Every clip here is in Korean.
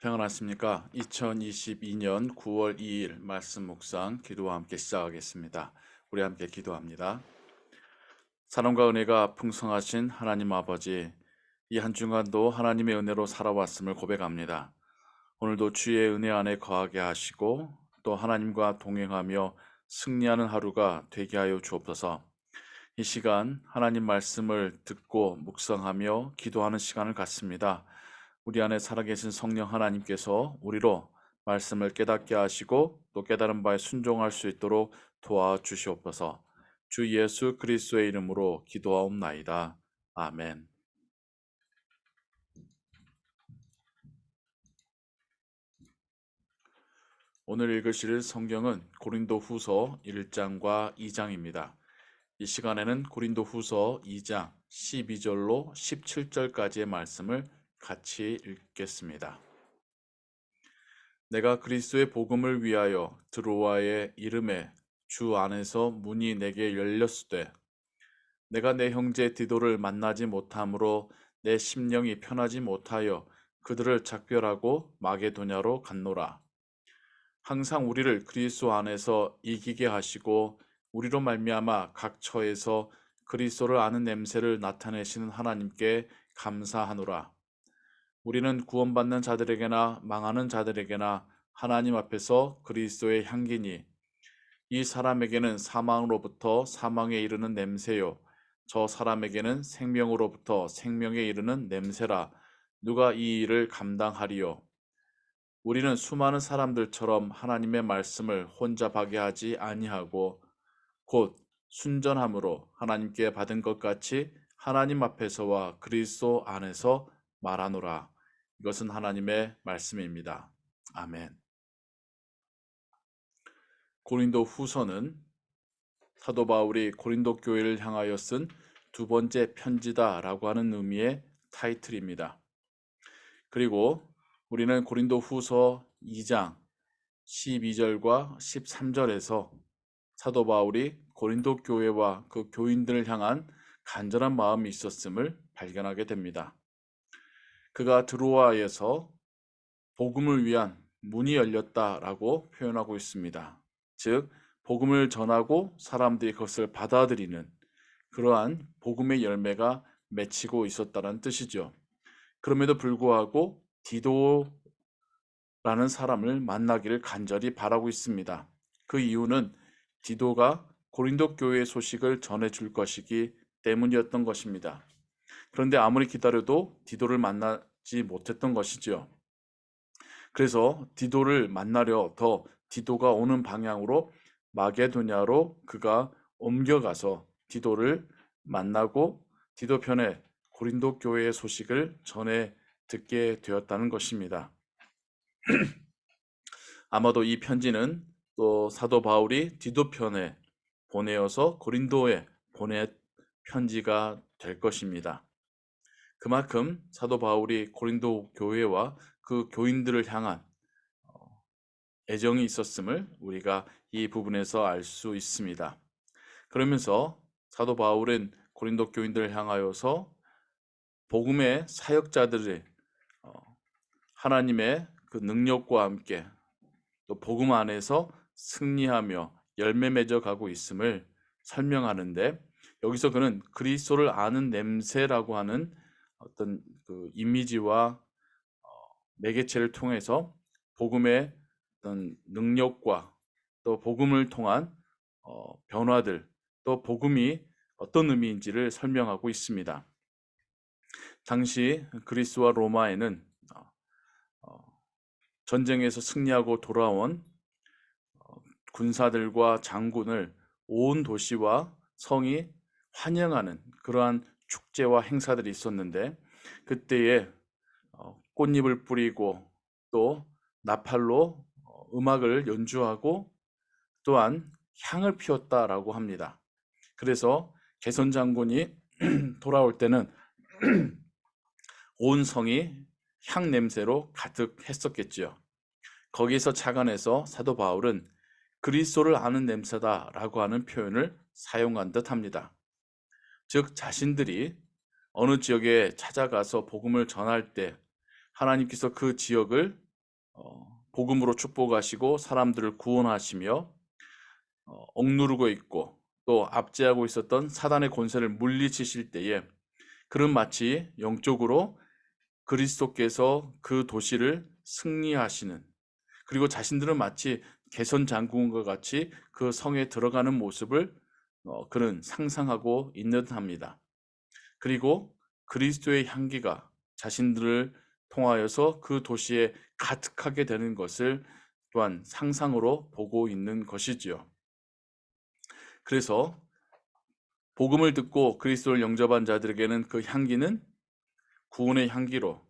평안하십니까? 2022년 9월 2일 말씀 묵상 기도와 함께 시작하겠습니다. 우리 함께 기도합니다. 사랑과 은혜가 풍성하신 하나님 아버지, 이 한 주간도 하나님의 은혜로 살아왔음을 고백합니다. 오늘도 주의 은혜 안에 거하게 하시고 또 하나님과 동행하며 승리하는 하루가 되게 하여 주옵소서. 이 시간 하나님 말씀을 듣고 묵상하며 기도하는 시간을 갖습니다. 우리 안에 살아계신 성령 하나님께서 우리로 말씀을 깨닫게 하시고 또 깨달은 바에 순종할 수 있도록 도와주시옵소서. 주 예수 그리스도의 이름으로 기도하옵나이다. 아멘. 오늘 읽으실 성경은 고린도 후서 1장과 2장입니다. 이 시간에는 고린도 후서 2장 12절로 17절까지의 말씀을 같이 읽겠습니다. 내가 그리스도의 복음을 위하여 드로아의 이름에 주 안에서 문이 내게 열렸으되 내가 내 형제 디도를 만나지 못함으로 내 심령이 편하지 못하여 그들을 작별하고 마게도냐로 갔노라. 항상 우리를 그리스도 안에서 이기게 하시고 우리로 말미암아 각 처에서 그리스도를 아는 냄새를 나타내시는 하나님께 감사하노라. 우리는 구원받는 자들에게나 망하는 자들에게나 하나님 앞에서 그리스도의 향기니 이 사람에게는 사망으로부터 사망에 이르는 냄새요 저 사람에게는 생명으로부터 생명에 이르는 냄새라. 누가 이 일을 감당하리요? 우리는 수많은 사람들처럼 하나님의 말씀을 혼자 파괴하지 아니하고 곧 순전함으로 하나님께 받은 것 같이 하나님 앞에서와 그리스도 안에서 말하노라. 이것은 하나님의 말씀입니다. 아멘. 고린도 후서는 사도 바울이 고린도 교회를 향하여 쓴 두 번째 편지다라고 하는 의미의 타이틀입니다. 그리고 우리는 고린도 후서 2장 12절과 13절에서 사도 바울이 고린도 교회와 그 교인들을 향한 간절한 마음이 있었음을 발견하게 됩니다. 그가 드로아에서 복음을 위한 문이 열렸다라고 표현하고 있습니다. 즉, 복음을 전하고 사람들이 그것을 받아들이는 그러한 복음의 열매가 맺히고 있었다는 뜻이죠. 그럼에도 불구하고 디도라는 사람을 만나기를 간절히 바라고 있습니다. 그 이유는 디도가 고린도 교회의 소식을 전해줄 것이기 때문이었던 것입니다. 그런데 아무리 기다려도 디도를 만나지 못했던 것이죠. 그래서 디도를 만나려 더 디도가 오는 방향으로 마게도냐로 그가 옮겨가서 디도를 만나고 디도 편에 고린도 교회의 소식을 전해 듣게 되었다는 것입니다. 아마도 이 편지는 또 사도 바울이 디도 편에 보내어서 고린도에 보낸 편지가 될 것입니다. 그만큼 사도 바울이 고린도 교회와 그 교인들을 향한 애정이 있었음을 우리가 이 부분에서 알 수 있습니다. 그러면서 사도 바울은 고린도 교인들을 향하여서 복음의 사역자들의 하나님의 그 능력과 함께 또 복음 안에서 승리하며 열매 맺어 가고 있음을 설명하는데, 여기서 그는 그리스도를 아는 냄새라고 하는 어떤 그 이미지와 매개체를 통해서 복음의 어떤 능력과 또 복음을 통한 변화들, 또 복음이 어떤 의미인지를 설명하고 있습니다. 당시 그리스와 로마에는 전쟁에서 승리하고 돌아온 군사들과 장군을 온 도시와 성이 환영하는 그러한 축제와 행사들이 있었는데, 그때에 꽃잎을 뿌리고 또 나팔로 음악을 연주하고 또한 향을 피웠다라고 합니다. 그래서 개선 장군이 돌아올 때는 온 성이 향 냄새로 가득했었겠지요. 거기서 착안해서 사도 바울은 그리스도를 아는 냄새다라고 하는 표현을 사용한 듯합니다. 즉, 자신들이 어느 지역에 찾아가서 복음을 전할 때 하나님께서 그 지역을 복음으로 축복하시고 사람들을 구원하시며 억누르고 있고 또 압제하고 있었던 사단의 권세를 물리치실 때에 그는 마치 영적으로 그리스도께서 그 도시를 승리하시는, 그리고 자신들은 마치 개선 장군과 같이 그 성에 들어가는 모습을 그는 상상하고 있는 듯합니다. 그리고 그리스도의 향기가 자신들을 통하여서 그 도시에 가득하게 되는 것을 또한 상상으로 보고 있는 것이지요. 그래서 복음을 듣고 그리스도를 영접한 자들에게는 그 향기는 구원의 향기로,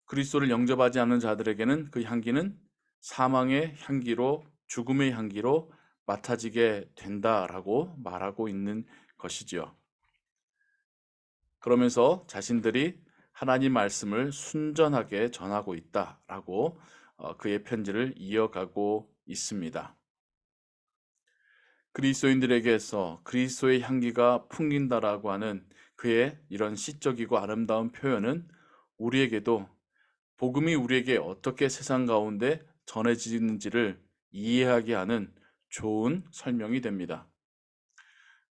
그리스도를 영접하지 않는 자들에게는 그 향기는 사망의 향기로, 죽음의 향기로 맡아지게 된다라고 말하고 있는 것이지요. 그러면서 자신들이 하나님 말씀을 순전하게 전하고 있다라고 그의 편지를 이어가고 있습니다. 그리스도인들에게서 그리스도의 향기가 풍긴다라고 하는 그의 이런 시적이고 아름다운 표현은 우리에게도 복음이 우리에게 어떻게 세상 가운데 전해지는지를 이해하게 하는 좋은 설명이 됩니다.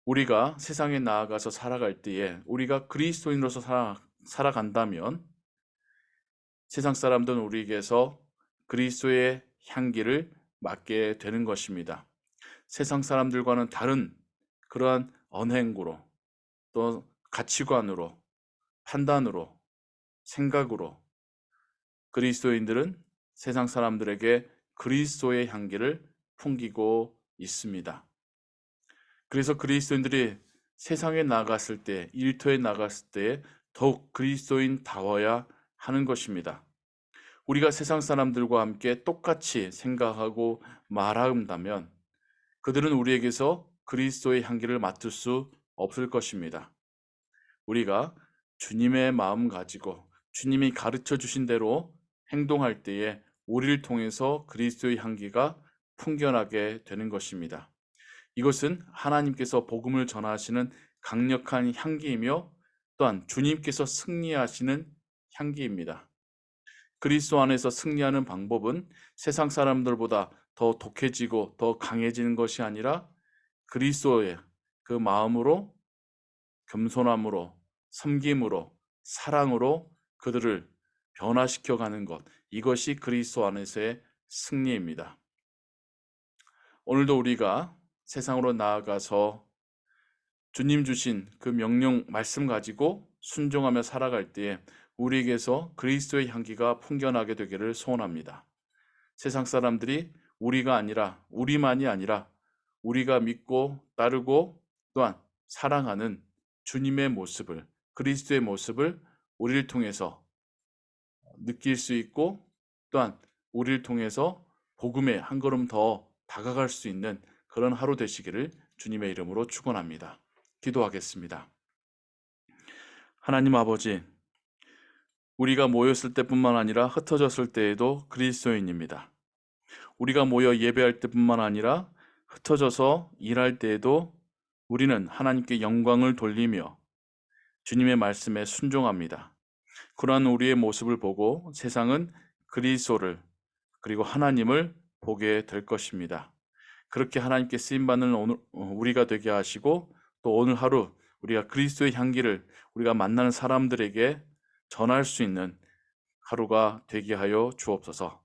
우리가 세상에 나아가서 살아갈 때에 우리가 그리스도인으로서 살아간다면 세상 사람들은 우리에게서 그리스도의 향기를 맡게 되는 것입니다. 세상 사람들과는 다른 그러한 언행으로, 또 가치관으로, 판단으로, 생각으로 그리스도인들은 세상 사람들에게 그리스도의 향기를 풍기고 있습니다. 그래서 그리스도인들이 세상에 나갔을 때, 일터에 나갔을 때 더욱 그리스도인다워야 하는 것입니다. 우리가 세상 사람들과 함께 똑같이 생각하고 말한다면 그들은 우리에게서 그리스도의 향기를 맡을 수 없을 것입니다. 우리가 주님의 마음 가지고 주님이 가르쳐 주신 대로 행동할 때에 우리를 통해서 그리스도의 향기가 풍겨나게 되는 것입니다. 이것은 하나님께서 복음을 전하시는 강력한 향기이며 또한 주님께서 승리하시는 향기입니다. 그리스도 안에서 승리하는 방법은 세상 사람들보다 더 독해지고 더 강해지는 것이 아니라 그리스도의 그 마음으로, 겸손함으로, 섬김으로, 사랑으로 그들을 변화시켜 가는 것, 이것이 그리스도 안에서의 승리입니다. 오늘도 우리가 세상으로 나아가서 주님 주신 그 명령 말씀 가지고 순종하며 살아갈 때에 우리에게서 그리스도의 향기가 풍겨나게 되기를 소원합니다. 세상 사람들이 우리만이 아니라 우리가 믿고 따르고 또한 사랑하는 주님의 모습을, 그리스도의 모습을 우리를 통해서 느낄 수 있고 또한 우리를 통해서 복음에 한 걸음 더 다가갈 수 있는 그런 하루 되시기를 주님의 이름으로 축원합니다. 기도하겠습니다. 하나님 아버지, 우리가 모였을 때뿐만 아니라 흩어졌을 때에도 그리스도인입니다. 우리가 모여 예배할 때뿐만 아니라 흩어져서 일할 때에도 우리는 하나님께 영광을 돌리며 주님의 말씀에 순종합니다. 그러한 우리의 모습을 보고 세상은 그리스도를 그리고 하나님을 보게 될 것입니다. 그렇게 하나님께 쓰임받는 우리가 되게 하시고 또 오늘 하루 우리가 그리스도의 향기를 우리가 만나는 사람들에게 전할 수 있는 하루가 되게 하여 주옵소서.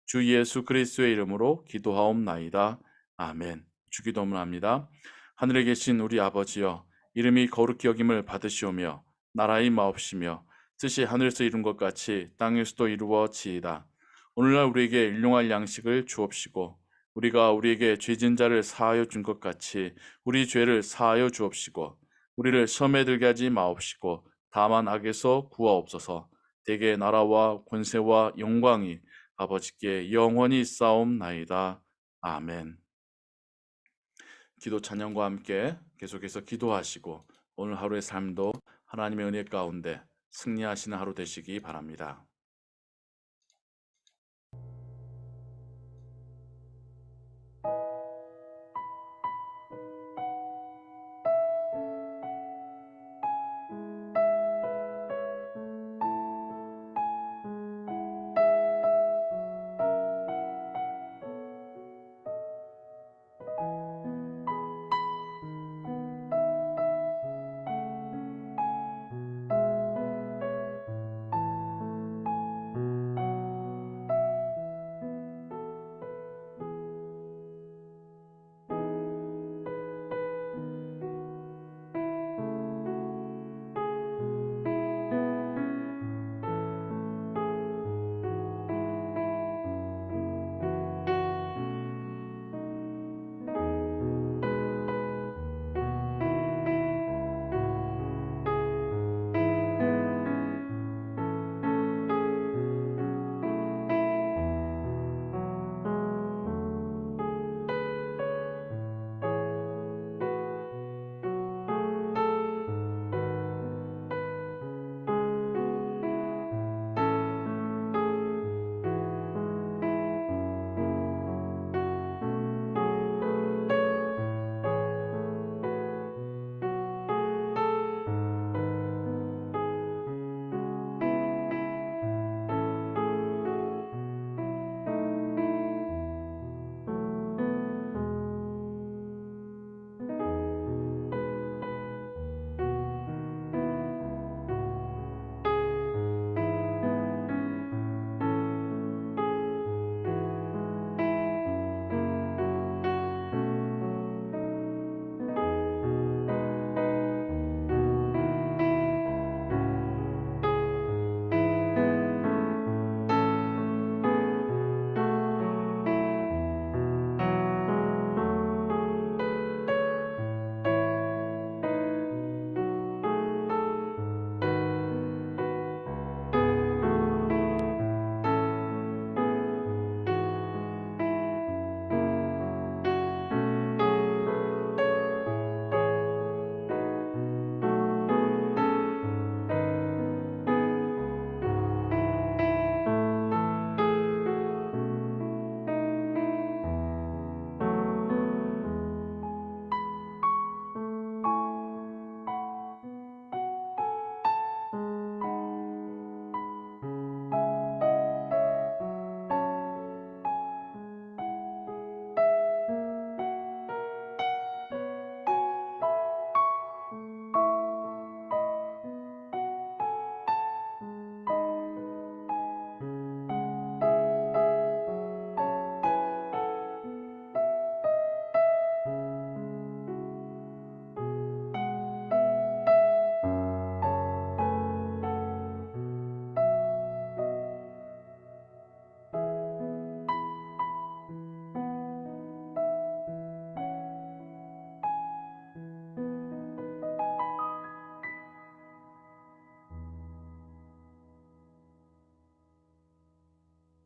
주 예수 그리스도의 이름으로 기도하옵나이다. 아멘. 주기도문 합니다. 하늘에 계신 우리 아버지여, 이름이 거룩히 여김을 받으시오며 나라의 마옵시며 뜻이 하늘에서 이룬 것 같이 땅에서도 이루어지이다. 오늘날 우리에게 일용할 양식을 주옵시고 우리가 우리에게 죄진 자를 사하여 준 것 같이 우리 죄를 사하여 주옵시고 우리를 시험에 들게 하지 마옵시고 다만 악에서 구하옵소서. 대개 나라와 권세와 영광이 아버지께 영원히 싸움나이다. 아멘. 기도 찬양과 함께 계속해서 기도하시고 오늘 하루의 삶도 하나님의 은혜 가운데 승리하시는 하루 되시기 바랍니다.